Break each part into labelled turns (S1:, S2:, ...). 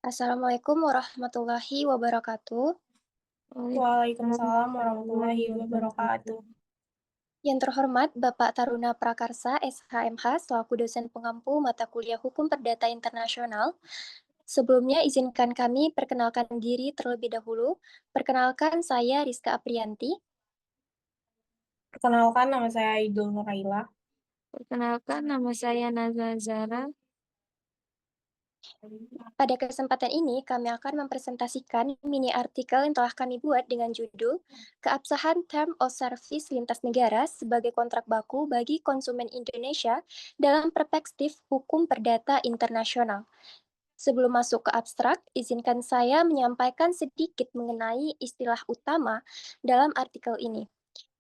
S1: Assalamualaikum warahmatullahi wabarakatuh.
S2: Waalaikumsalam warahmatullahi wabarakatuh.
S1: Yang terhormat Bapak Taruna Prakarsa SHMH selaku dosen pengampu mata kuliah Hukum Perdata Internasional. Sebelumnya izinkan kami perkenalkan diri terlebih dahulu. Perkenalkan saya Rizka Aprianti.
S2: Perkenalkan, nama saya Idul Nuraila.
S3: Perkenalkan, nama saya Naza Zara.
S1: Pada kesempatan ini, kami akan mempresentasikan mini artikel yang telah kami buat dengan judul Keabsahan Term of Service Lintas Negara sebagai Kontrak Baku bagi Konsumen Indonesia dalam Perspektif Hukum Perdata Internasional. Sebelum masuk ke abstrak, izinkan saya menyampaikan sedikit mengenai istilah utama dalam artikel ini.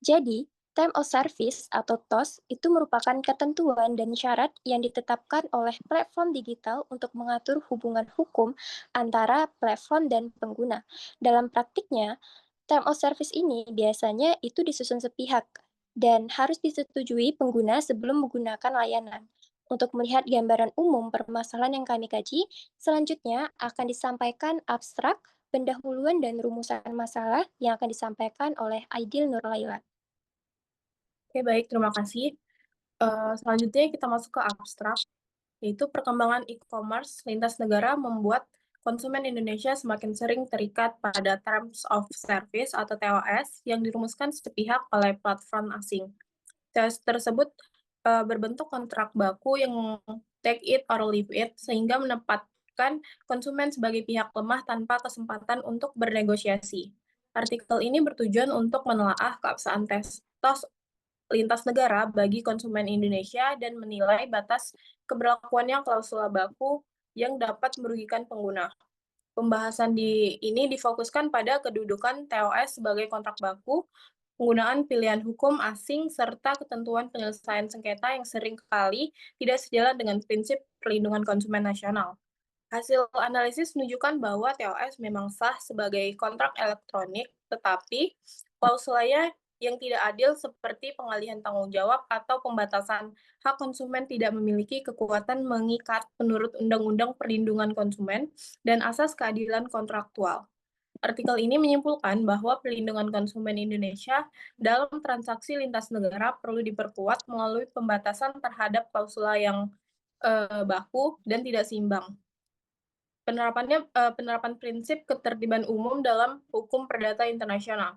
S1: Jadi, Time of Service atau TOS itu merupakan ketentuan dan syarat yang ditetapkan oleh platform digital untuk mengatur hubungan hukum antara platform dan pengguna. Dalam praktiknya, Time of Service ini biasanya itu disusun sepihak dan harus disetujui pengguna sebelum menggunakan layanan. Untuk melihat gambaran umum permasalahan yang kami kaji, selanjutnya akan disampaikan abstrak, pendahuluan dan rumusan masalah yang akan disampaikan oleh Aidil Nurlaila.
S2: Oke, baik, terima kasih. Selanjutnya kita masuk ke abstrak, yaitu perkembangan e-commerce lintas negara membuat konsumen Indonesia semakin sering terikat pada Terms of Service atau TOS yang dirumuskan sepihak oleh platform asing. TOS tersebut berbentuk kontrak baku yang take it or leave it, sehingga menempatkan konsumen sebagai pihak lemah tanpa kesempatan untuk bernegosiasi. Artikel ini bertujuan untuk menelaah keabsahan TOS lintas negara bagi konsumen Indonesia dan menilai batas keberlakuannya klausula baku yang dapat merugikan pengguna. Pembahasan ini difokuskan pada kedudukan TOS sebagai kontrak baku, penggunaan pilihan hukum asing, serta ketentuan penyelesaian sengketa yang sering kali tidak sejalan dengan prinsip perlindungan konsumen nasional. Hasil analisis menunjukkan bahwa TOS memang sah sebagai kontrak elektronik, tetapi klausulanya yang tidak adil seperti pengalihan tanggung jawab atau pembatasan hak konsumen tidak memiliki kekuatan mengikat menurut Undang-Undang Perlindungan Konsumen dan asas keadilan kontraktual. Artikel ini menyimpulkan bahwa perlindungan konsumen Indonesia dalam transaksi lintas negara perlu diperkuat melalui pembatasan terhadap klausula yang baku dan tidak seimbang. Penerapan prinsip ketertiban umum dalam hukum perdata internasional.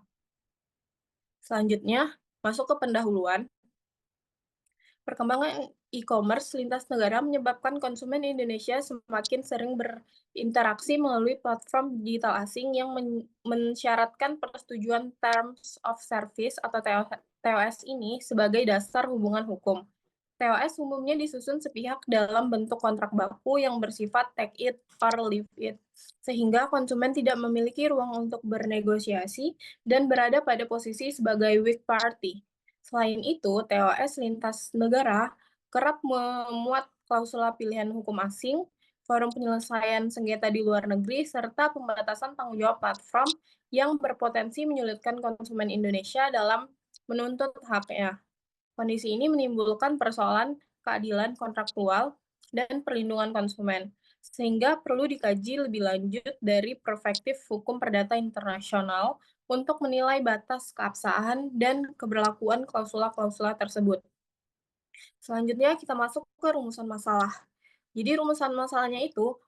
S2: Selanjutnya, masuk ke pendahuluan. Perkembangan e-commerce lintas negara menyebabkan konsumen Indonesia semakin sering berinteraksi melalui platform digital asing yang mensyaratkan persetujuan Terms of Service atau TOS ini sebagai dasar hubungan hukum. TOS umumnya disusun sepihak dalam bentuk kontrak baku yang bersifat take it or leave it, sehingga konsumen tidak memiliki ruang untuk bernegosiasi dan berada pada posisi sebagai weak party. Selain itu, TOS lintas negara kerap memuat klausula pilihan hukum asing, forum penyelesaian sengketa di luar negeri, serta pembatasan tanggung jawab platform yang berpotensi menyulitkan konsumen Indonesia dalam menuntut haknya. Kondisi ini menimbulkan persoalan keadilan kontraktual dan perlindungan konsumen, sehingga perlu dikaji lebih lanjut dari perspektif hukum perdata internasional untuk menilai batas keabsahan dan keberlakuan klausula-klausula tersebut. Selanjutnya kita masuk ke rumusan masalah. Jadi rumusan masalahnya itu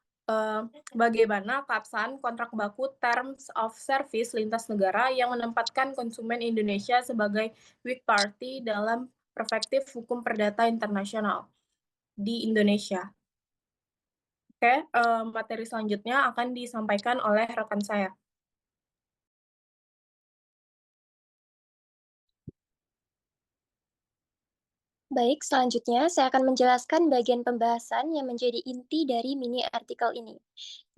S2: bagaimana keabsahan kontrak baku Terms of Service lintas negara yang menempatkan konsumen Indonesia sebagai weak party dalam perspektif hukum perdata internasional di Indonesia. Oke, materi selanjutnya akan disampaikan oleh rekan saya.
S1: Baik, selanjutnya saya akan menjelaskan bagian pembahasan yang menjadi inti dari mini artikel ini.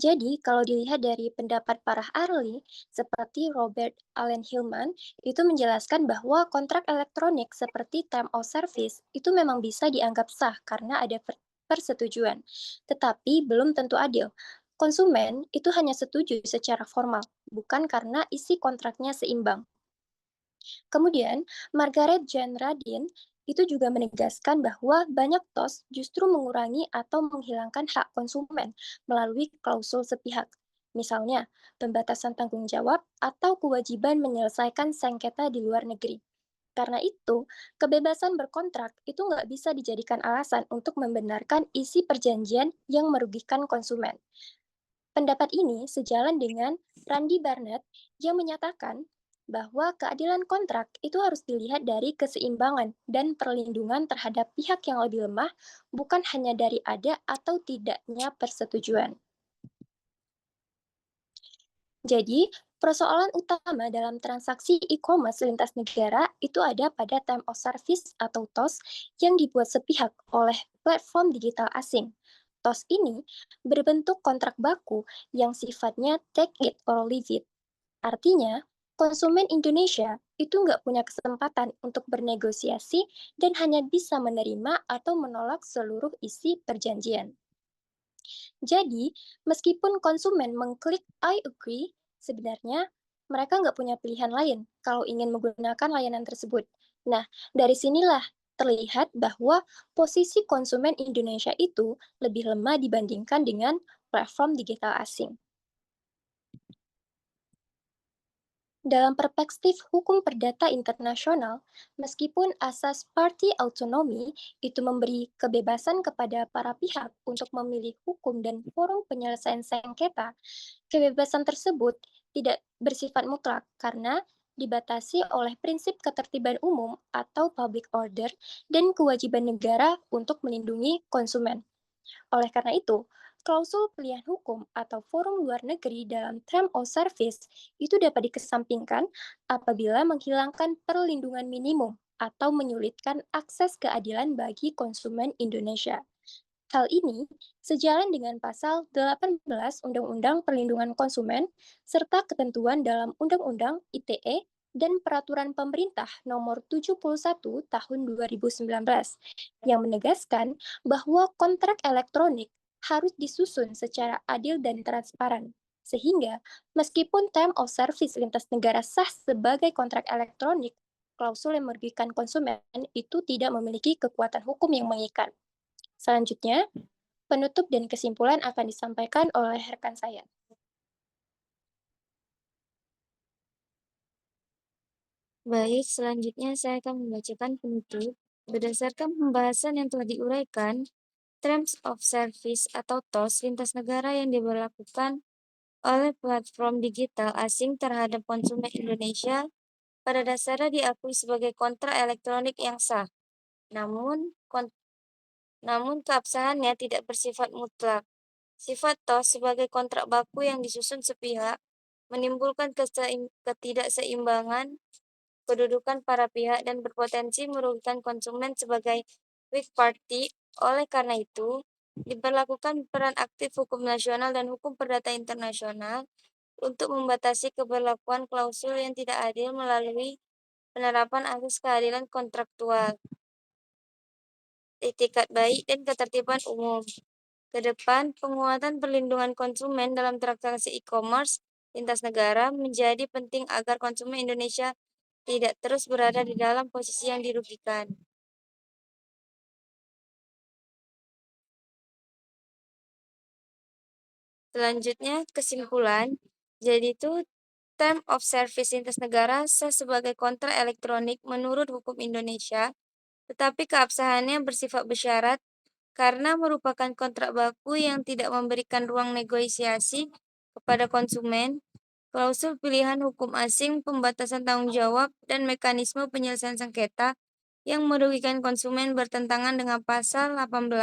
S1: Jadi, kalau dilihat dari pendapat para ahli, seperti Robert Allen Hillman, itu menjelaskan bahwa kontrak elektronik seperti Time of Service itu memang bisa dianggap sah karena ada persetujuan, tetapi belum tentu adil. Konsumen itu hanya setuju secara formal, bukan karena isi kontraknya seimbang. Kemudian, Margaret Jane Radin itu juga menegaskan bahwa banyak TOS justru mengurangi atau menghilangkan hak konsumen melalui klausul sepihak. Misalnya, pembatasan tanggung jawab atau kewajiban menyelesaikan sengketa di luar negeri. Karena itu, kebebasan berkontrak itu nggak bisa dijadikan alasan untuk membenarkan isi perjanjian yang merugikan konsumen. Pendapat ini sejalan dengan Randy Barnett yang menyatakan bahwa keadilan kontrak itu harus dilihat dari keseimbangan dan perlindungan terhadap pihak yang lebih lemah, bukan hanya dari ada atau tidaknya persetujuan. Jadi, persoalan utama dalam transaksi e-commerce lintas negara itu ada pada Time of Service atau TOS yang dibuat sepihak oleh platform digital asing. TOS ini berbentuk kontrak baku yang sifatnya take it or leave it. Artinya, konsumen Indonesia itu nggak punya kesempatan untuk bernegosiasi dan hanya bisa menerima atau menolak seluruh isi perjanjian. Jadi, meskipun konsumen mengklik I agree, sebenarnya mereka nggak punya pilihan lain kalau ingin menggunakan layanan tersebut. Nah, dari sinilah terlihat bahwa posisi konsumen Indonesia itu lebih lemah dibandingkan dengan platform digital asing. Dalam perspektif hukum perdata internasional, meskipun asas party autonomy itu memberi kebebasan kepada para pihak untuk memilih hukum dan forum penyelesaian sengketa, kebebasan tersebut tidak bersifat mutlak karena dibatasi oleh prinsip ketertiban umum atau public order dan kewajiban negara untuk melindungi konsumen. Oleh karena itu, klausul pilihan hukum atau forum luar negeri dalam Term of Service itu dapat dikesampingkan apabila menghilangkan perlindungan minimum atau menyulitkan akses keadilan bagi konsumen Indonesia. Hal ini sejalan dengan pasal 18 Undang-Undang Perlindungan Konsumen serta ketentuan dalam Undang-Undang ITE dan Peraturan Pemerintah Nomor 71 Tahun 2019 yang menegaskan bahwa kontrak elektronik harus disusun secara adil dan transparan. Sehingga, meskipun Term of Service lintas negara sah sebagai kontrak elektronik, klausul yang merugikan konsumen itu tidak memiliki kekuatan hukum yang mengikat. Selanjutnya, penutup dan kesimpulan akan disampaikan oleh rekan saya.
S3: Baik, selanjutnya saya akan membacakan penutup. Berdasarkan pembahasan yang telah diuraikan, Terms of Service atau TOS lintas negara yang diberlakukan oleh platform digital asing terhadap konsumen Indonesia pada dasarnya diakui sebagai kontrak elektronik yang sah. Namun, keabsahannya tidak bersifat mutlak. Sifat TOS sebagai kontrak baku yang disusun sepihak menimbulkan ketidakseimbangan kedudukan para pihak dan berpotensi merugikan konsumen sebagai weak party. Oleh karena itu, diberlakukan peran aktif hukum nasional dan hukum perdata internasional untuk membatasi keberlakuan klausul yang tidak adil melalui penerapan asas keadilan kontraktual, etikat baik, dan ketertiban umum. Kedepan, penguatan perlindungan konsumen dalam transaksi e-commerce lintas negara menjadi penting agar konsumen Indonesia tidak terus berada di dalam posisi yang dirugikan. Selanjutnya, kesimpulan. Jadi itu, Term of Service lintas negara sah sebagai kontrak elektronik menurut hukum Indonesia, tetapi keabsahannya bersifat bersyarat karena merupakan kontrak baku yang tidak memberikan ruang negosiasi kepada konsumen. Klausul pilihan hukum asing, pembatasan tanggung jawab, dan mekanisme penyelesaian sengketa yang merugikan konsumen bertentangan dengan pasal 18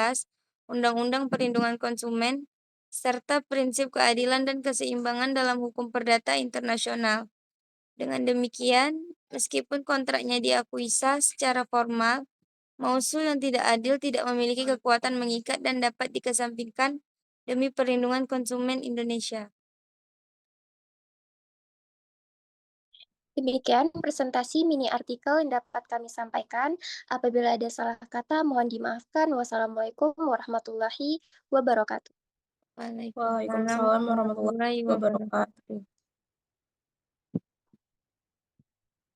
S3: Undang-Undang Perlindungan Konsumen serta prinsip keadilan dan keseimbangan dalam hukum perdata internasional. Dengan demikian, meskipun kontraknya diakui sah secara formal, klausul yang tidak adil tidak memiliki kekuatan mengikat dan dapat dikesampingkan demi perlindungan konsumen Indonesia.
S1: Demikian presentasi mini artikel yang dapat kami sampaikan. Apabila ada salah kata, mohon dimaafkan. Wassalamualaikum warahmatullahi wabarakatuh.
S3: Waalaikumsalam
S2: Waalaikumsalam warahmatullahi
S3: warahmatullahi
S2: wabarakatuh.
S3: wabarakatuh.